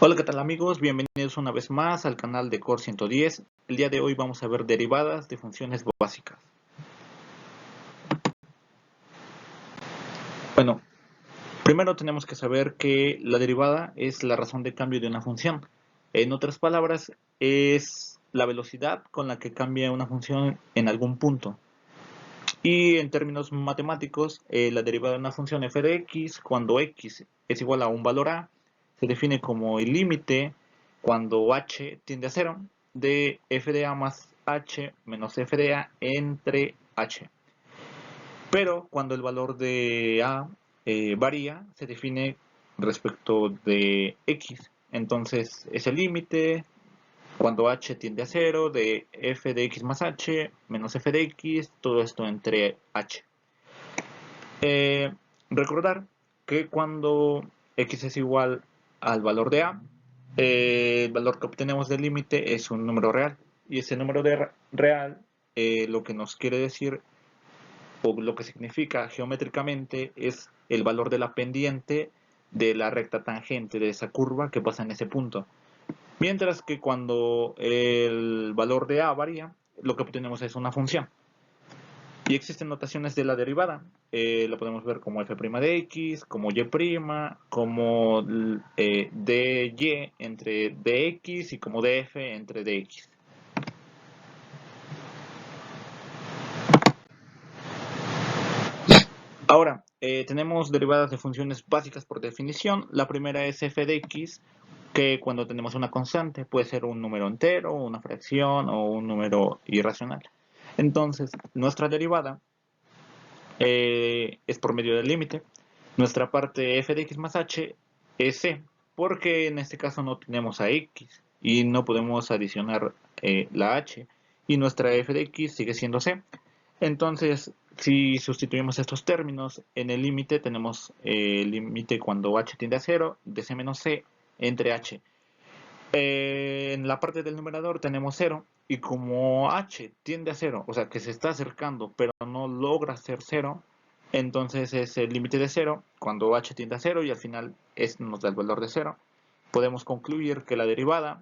Hola, ¿qué tal amigos? Bienvenidos una vez más al canal de Core 110. El día de hoy vamos a ver derivadas de funciones básicas. Bueno, primero tenemos que saber que la derivada es la razón de cambio de una función. En otras palabras, es la velocidad con la que cambia una función en algún punto. Y en términos matemáticos, la derivada de una función f de x, cuando x es igual a un valor a, se define como el límite cuando h tiende a 0 de f de a más h menos f de a entre h. Pero cuando el valor de a varía, se define respecto de x. Entonces es el límite cuando h tiende a 0 de f de x más h menos f de x, todo esto entre h. Eh, Recordar que cuando x es igual al valor de a, el valor que obtenemos del límite es un número real. Y ese número real lo que nos quiere decir o lo que significa geométricamente es el valor de la pendiente de la recta tangente de esa curva que pasa en ese punto. Mientras que cuando el valor de a varía, lo que obtenemos es una función. Y existen notaciones de la derivada. Lo podemos ver como f' de x, como y', como dy entre dx y como df entre dx. Ahora, tenemos derivadas de funciones básicas por definición. La primera es f de x, que cuando tenemos una constante puede ser un número entero, una fracción o un número irracional. Entonces, nuestra derivada es por medio del límite. Nuestra parte f de x más h es c, porque en este caso no tenemos a x y no podemos adicionar la h, y nuestra f de x sigue siendo c. Entonces, si sustituimos estos términos, en el límite tenemos el límite cuando h tiende a 0 de c menos c entre h. En la parte del numerador tenemos 0, y como h tiende a 0, o sea que se está acercando pero no logra ser 0, entonces es el límite de 0 cuando h tiende a 0 y al final nos da el valor de 0. Podemos concluir que la derivada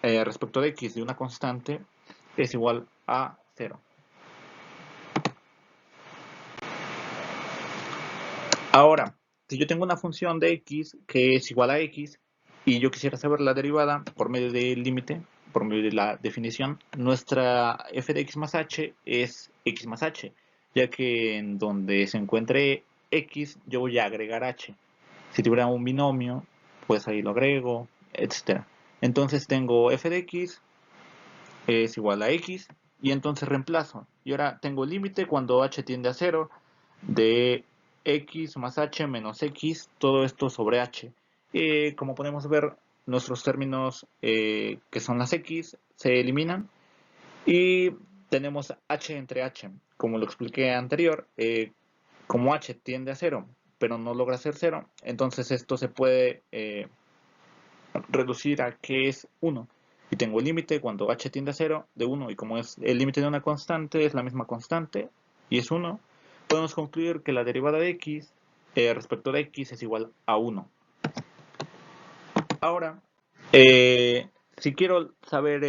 respecto de x de una constante es igual a 0. Ahora, si yo tengo una función de x que es igual a x y yo quisiera saber la derivada por medio del límite, por medio de la definición, nuestra f de x más h es x más h, ya que en donde se encuentre x yo voy a agregar h. Si tuviera un binomio, pues ahí lo agrego, etc. Entonces tengo f de x es igual a x y entonces reemplazo. Y ahora tengo el límite cuando h tiende a 0 de x más h menos x, todo esto sobre h. Como podemos ver, nuestros términos que son las x se eliminan y tenemos h entre h. Como lo expliqué anterior, como h tiende a 0 pero no logra ser 0, entonces esto se puede reducir a que es 1. Y tengo el límite cuando h tiende a 0 de 1, y como es el límite de una constante, es la misma constante y es 1, podemos concluir que la derivada de x respecto de x es igual a 1. Ahora, si quiero saber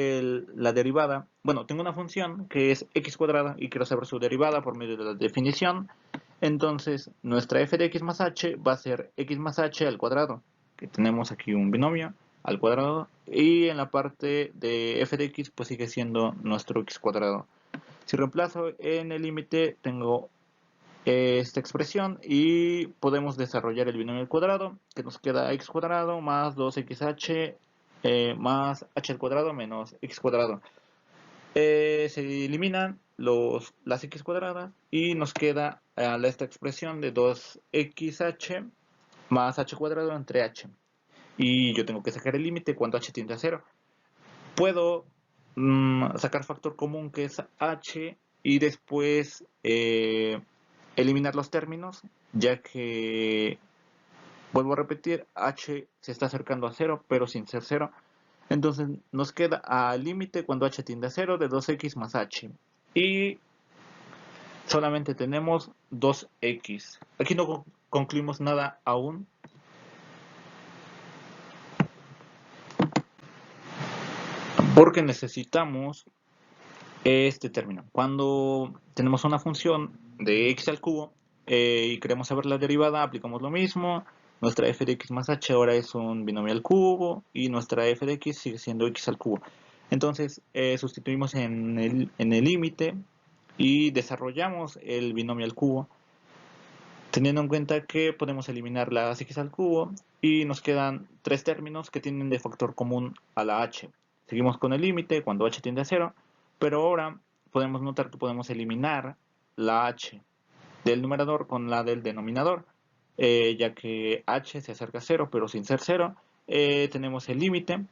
la derivada, bueno, tengo una función que es x cuadrada y quiero saber su derivada por medio de la definición. Entonces, nuestra f de x más h va a ser x más h al cuadrado, que tenemos aquí un binomio al cuadrado, y en la parte de f de x pues sigue siendo nuestro x cuadrado. Si reemplazo en el límite, tengo esta expresión y podemos desarrollar el binomio al cuadrado, que nos queda x cuadrado más 2xh más h al cuadrado menos x cuadrado. Se eliminan las x cuadradas y nos queda esta expresión de 2xh más h cuadrado entre h. Y yo tengo que sacar el límite cuando h tiende a 0. Puedo sacar factor común que es h y después eliminar los términos, ya que, vuelvo a repetir, h se está acercando a 0 pero sin ser 0. Entonces nos queda al límite cuando h tiende a 0 de 2x más h. Y solamente tenemos 2x. Aquí no concluimos nada aún. porque necesitamos este término. Cuando tenemos una función de x al cubo y queremos saber la derivada, aplicamos lo mismo. Nuestra f de x más h ahora es un binomio al cubo y nuestra f de x sigue siendo x al cubo. Entonces sustituimos en el límite y desarrollamos el binomio al cubo, teniendo en cuenta que podemos eliminar las x al cubo y nos quedan tres términos que tienen de factor común a la h. Seguimos con el límite cuando h tiende a 0, pero ahora podemos notar que podemos eliminar la h del numerador con la del denominador, ya que h se acerca a 0, pero sin ser 0, tenemos el límite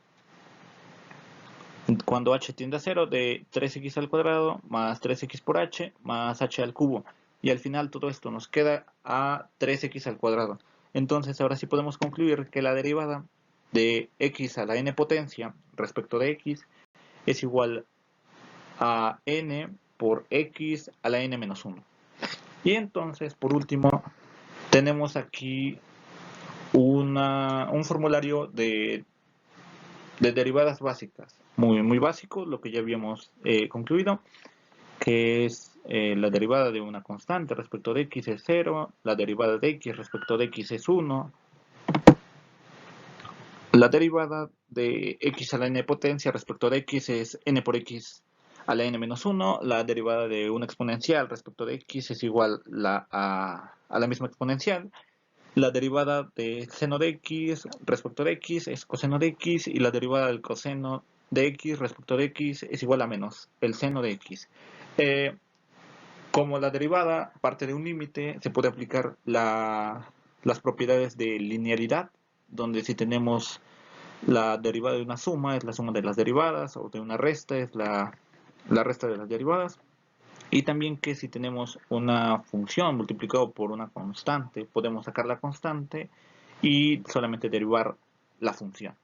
cuando h tiende a 0 de 3x al cuadrado más 3x por h más h al cubo. Y al final todo esto nos queda a 3x al cuadrado. Entonces ahora sí podemos concluir que la derivada de x a la n potencia respecto de x es igual a n por x a la n menos 1. Y entonces, por último, tenemos aquí un formulario de derivadas básicas. Muy básico, lo que ya habíamos concluido, que es la derivada de una constante respecto de x es 0, la derivada de x respecto de x es 1, la derivada de x a la n potencia respecto de x es n por x a la n menos 1, la derivada de una exponencial respecto de x es igual a la misma exponencial, la derivada de seno de x respecto de x es coseno de x y la derivada del coseno de x respecto de x es igual a menos el seno de x. Como la derivada parte de un límite, se puede aplicar las propiedades de linealidad, donde si tenemos la derivada de una suma es la suma de las derivadas, o de una resta es la resta de las derivadas. Y también que si tenemos una función multiplicado por una constante, podemos sacar la constante y solamente derivar la función.